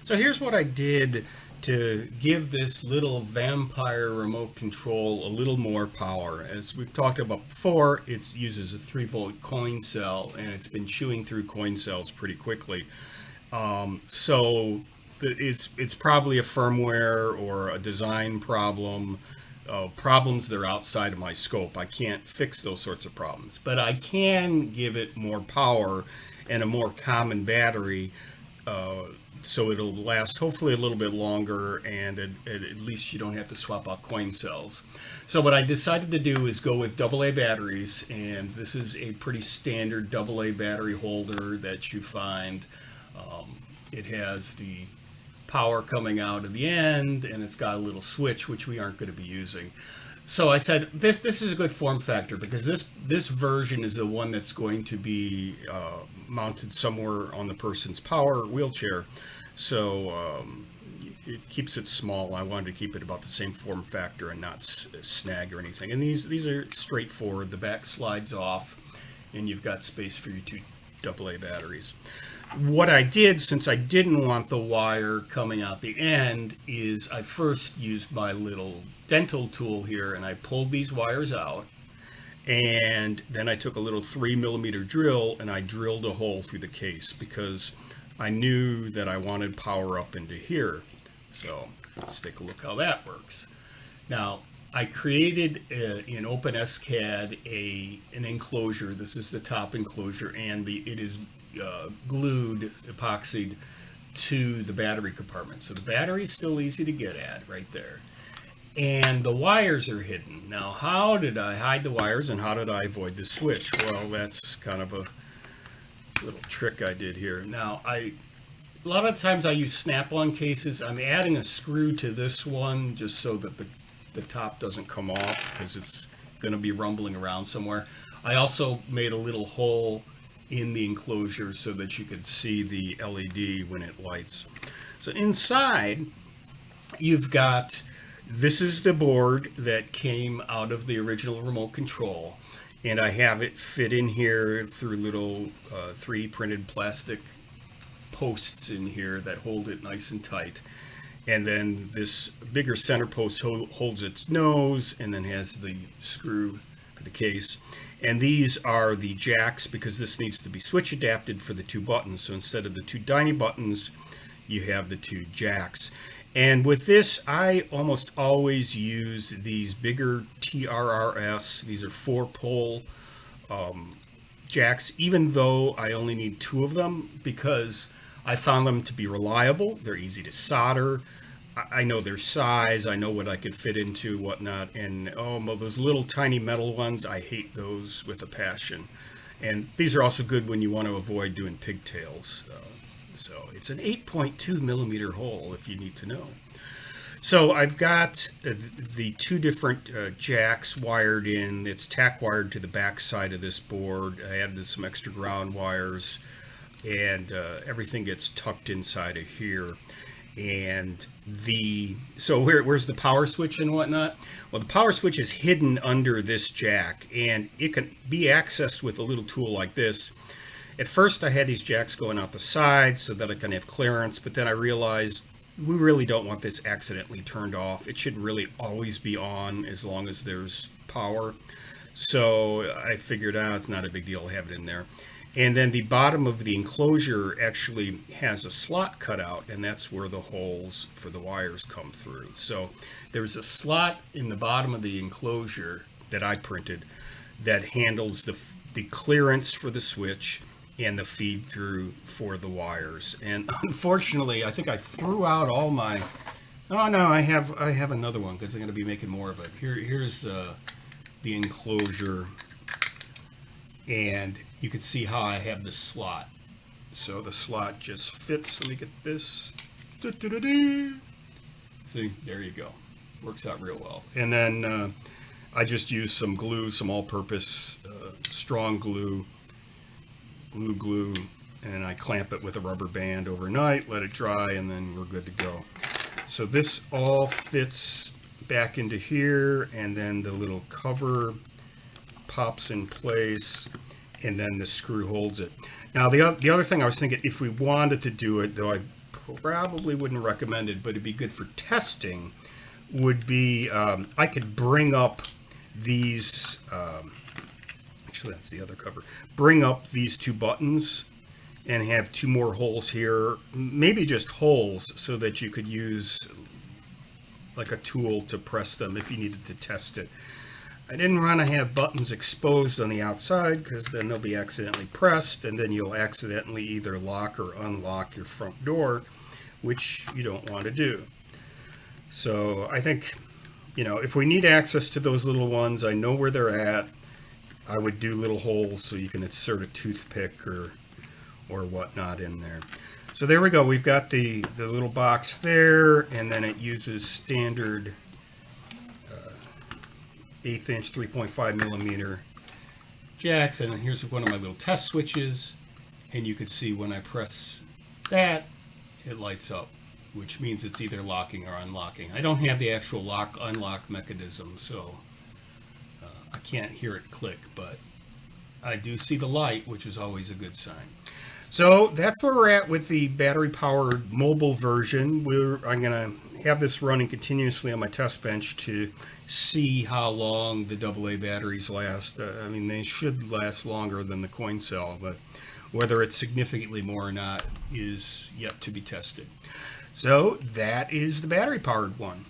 So here's what I did to give this little vampire remote control a little more power. As we've talked about before, it uses a 3-volt coin cell and it's been chewing through coin cells pretty quickly. It's probably a firmware or a design problem. Problems that are outside of my scope. I can't fix those sorts of problems, but I can give it more power and a more common battery, uh, so it'll last hopefully a little bit longer, and at least you don't have to swap out coin cells. So what I decided to do is go with AA batteries, and this is a pretty standard AA battery holder that you find. It has the power coming out of the end, and it's got a little switch which we aren't going to be using. So I said this is a good form factor because this version is the one that's going to be mounted somewhere on the person's power wheelchair. So it keeps it small. I wanted to keep it about the same form factor and not snag or anything. And these are straightforward. The back slides off, and you've got space for your two AA batteries. What I did, since I didn't want the wire coming out the end, is I first used my little dental tool here and I pulled these wires out, and then I took a little 3 millimeter drill and I drilled a hole through the case because I knew that I wanted power up into here. So let's take a look how that works. Now, I created in OpenSCAD an enclosure. This is the top enclosure, and it is glued, epoxied to the battery compartment. So the battery is still easy to get at right there. And the wires are hidden. Now, how did I hide the wires and how did I avoid the switch? Well, that's kind of a little trick I did here. Now, a lot of times I use Snap-on cases. I'm adding a screw to this one just so that the top doesn't come off because it's going to be rumbling around somewhere. I also made a little hole in the enclosure so that you could see the LED when it lights. So inside, you've got, this is the board that came out of the original remote control, and I have it fit in here through little 3D printed plastic posts in here that hold it nice and tight. And then this bigger center post holds its nose and then has the screw for the case. And these are the jacks because this needs to be switch adapted for the two buttons. So instead of the two tiny buttons, you have the two jacks. And with this, I almost always use these bigger TRRS. These are 4-pole jacks, even though I only need 2 of them because I found them to be reliable. They're easy to solder. I know their size. I know what I could fit into, whatnot. And well, those little tiny metal ones, I hate those with a passion. And these are also good when you want to avoid doing pigtails. So it's an 8.2 millimeter hole if you need to know. So I've got the 2 different jacks wired in. It's tack wired to the back side of this board. I added some extra ground wires, and everything gets tucked inside of here. And so where's the power switch and whatnot? Well, the power switch is hidden under this jack, and it can be accessed with a little tool like this. At first, I had these jacks going out the side so that I can have clearance, but then I realized we really don't want this accidentally turned off. It should really always be on as long as there's power. So I figured out it's not a big deal to have it in there. And then the bottom of the enclosure actually has a slot cut out, and that's where the holes for the wires come through. So there's a slot in the bottom of the enclosure that I printed that handles the clearance for the switch and the feed through for the wires. And unfortunately, I think I threw out all my... Oh no, I have another one because I'm going to be making more of it. Here's the enclosure. And you can see how I have this slot. So the slot just fits. Let me get this. See, there you go. Works out real well. And then I just use some glue, some all-purpose strong glue, and I clamp it with a rubber band overnight, let it dry, and then we're good to go. So this all fits back into here, and then the little cover pops in place, and then the screw holds it. Now the other thing I was thinking, if we wanted to do it, though I probably wouldn't recommend it, but it'd be good for testing, would be I could bring up these, actually that's the other cover, bring up these two buttons and have two more holes here, maybe just holes, so that you could use like a tool to press them if you needed to test it. I didn't want to have buttons exposed on the outside because then they'll be accidentally pressed and then you'll accidentally either lock or unlock your front door, which you don't want to do. So I think, you know, if we need access to those little ones, I know where they're at. I would do little holes so you can insert a toothpick or whatnot in there. So there we go. We've got the little box there, and then it uses standard 1/8 inch 3.5 millimeter jacks. And here's one of my little test switches, and you can see when I press that, it lights up, which means it's either locking or unlocking. I don't have the actual lock-unlock mechanism, so I can't hear it click, but I do see the light, which is always a good sign. So that's where we're at with the battery-powered mobile version. I'm going to have this running continuously on my test bench to see how long the AA batteries last. I mean, they should last longer than the coin cell, but whether it's significantly more or not is yet to be tested. So that is the battery-powered one.